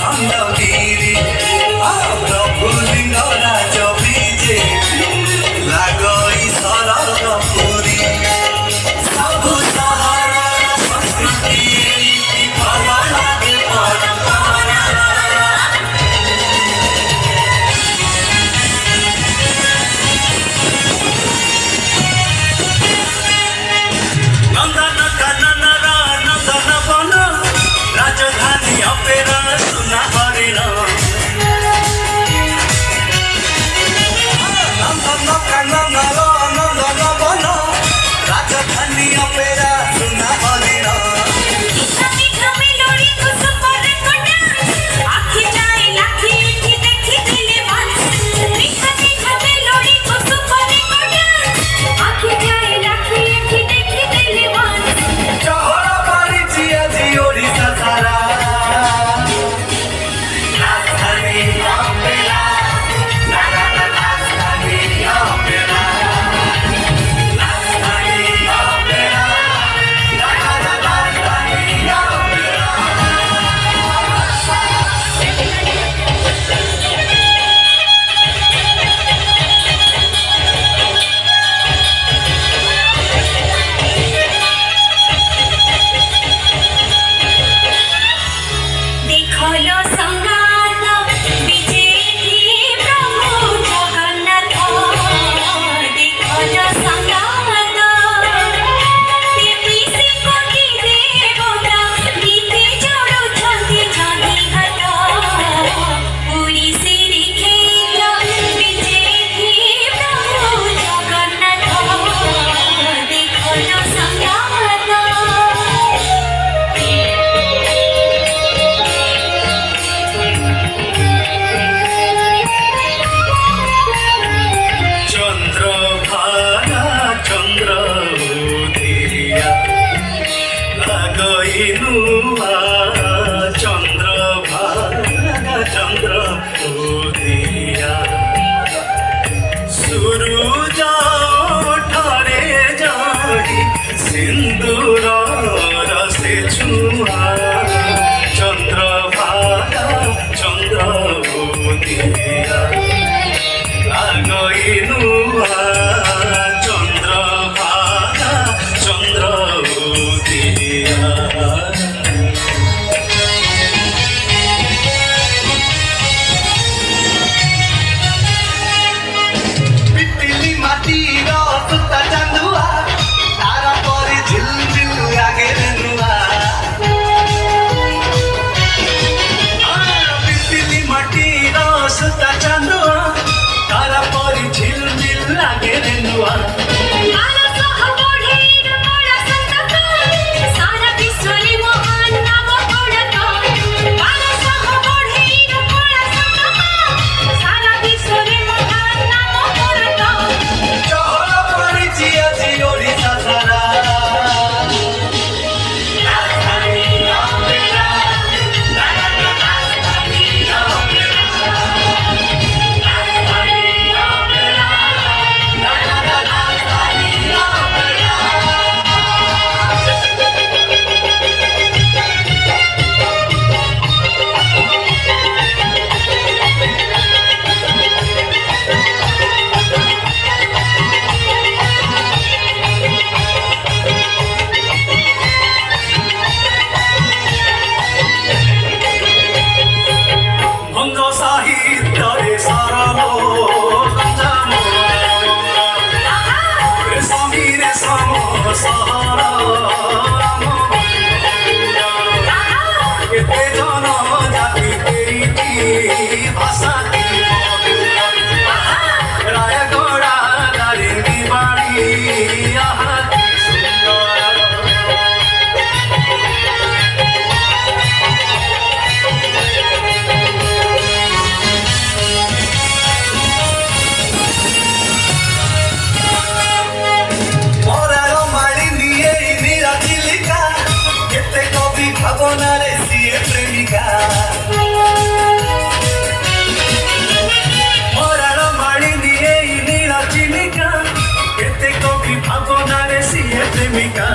ଖଣ୍ଡଗିରି ପ୍ରଭୁ ଲିଙ୍ଗରାଜ ବିଜେ ଲାଗଇ ସରଗ ପୁରୀ ସବୁ ସହରର ସଂସ୍କୃତି ଭଲ ଲାଗେ ପରମ୍ପରା ନନ୍ଦନ କାନନର ନନ୍ଦନ ବନ ରାଜଧାନୀ ଅପେରା ସୁନା ହରିଣ ନନ୍ଦନ କାନନର ନନ୍ଦନ ବନ ରାଜଧାନୀ ଅପେରା ସୁନା ହରିଣ ଚହଳ କରିଛି ଆଜି ଓଡ଼ିଶା ସାରା ରାଜଧାନୀ ଅପେରା ରାଜଧାନୀ ଅପେରା ରାଜଧାନୀ ଅପେରା ରାଜଧାନୀ ଅପେରା देखलो संगात विजेति प्रभु जगन्नाथ देखलो संगात देवी से कोटि देवता गीते जोड़ुछन्ति जानी घाट पुरी से देखलो विजेति प्रभु जगन्नाथ देखलो संगात ଚନ୍ଦ୍ରଭାଗା ଚନ୍ଦ୍ର ଉଦିଆ ଲାଗଇ ନୂଆ ଚନ୍ଦ୍ରଭାଗା ଚନ୍ଦ୍ର ଉଦିଆ ସୂରୁଜ ଠାରେ ଜଡ଼ି ସିନ୍ଦୁରର ସେ ଛୁଆ ଚନ୍ଦ୍ରଭାଗା ଚନ୍ଦ୍ର ଉଦିଆ লাগই নূয়া চন্দ্রভাগা চন্দ্র উদিয়া পিপিলি মাটির সুতা চান্দুয়া তারা পরে ঝিলঝিল আগের নুয়া পিপিলি মাটির সুতা চান্দুয়া তারা পরে ঝিলঝিল আগের নুয়া চহল পড়িছি আছি ওড়িশা সারা রাজধানী অপেরা রাজধানী অপেরা রাজধানী অপেরা রাজধানী অপেরা ভঙ্গ সাহিত্যরে সরল গঞ্জাম রেশমী রেশম সহর কেতে জন জাতি এইটি ভাষা রায়গড়া দারিঙ্গি বাড়ি আহা কি সুন্দর মরার মাড়ি নিয়ে নীরা চিলিকা কেতে কবি ভাবনারে সিয়ে প্রেমিকা মরার মাড়ি নিয়ে নীরা চিলিকা কেতে কবি ভাবনারে সিয়ে প্রেমিকা